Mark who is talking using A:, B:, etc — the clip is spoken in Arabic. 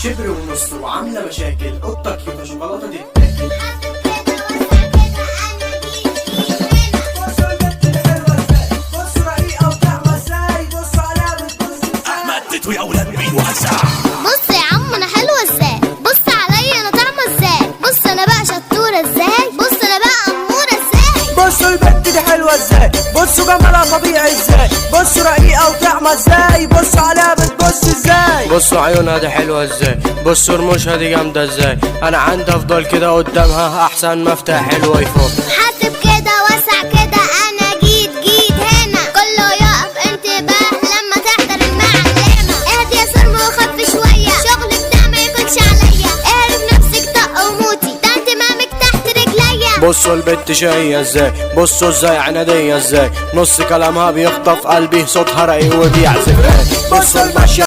A: شبر ونص وعامله مشاكل، قطه كيوته شوكولاته تتاكل.
B: يا ولاد مين وهزع.
C: بص يا عم انا حلوه ازاي، بص عليا انا طعمه ازاي، بص انا بقى شطوره ازاي، بص انا بقى اموره ازاي.
D: بصوا البنت دي حلوه ازاي، بصوا جمالها طبيعي ازاي، بصوا رقيقه وطعمه ازاي، بصوا عليها بتبص ازاي.
E: بصوا عيونها دي حلوه ازاي، بصوا رموشها دي جامده ازاي. انا عندي افضل كده قدامها احسن مفتاح حلو يفوق.
C: حاسب كده واسع كده، انا جيت هنا، كله يقف انتباه لما تحضر المعلمه. اهدي يا سلمى وخف شويه، شغلك ده ما يكونش عليا، اعرف نفسك طق وموتي، ده انتمامك تحت رجليا.
E: بصوا البت شقية ازاي، بصوا ازاي عنادية ازاي، نص كلامها بيخطف قلبي، صوتها رقيق وبيعزف. بصوا الماشية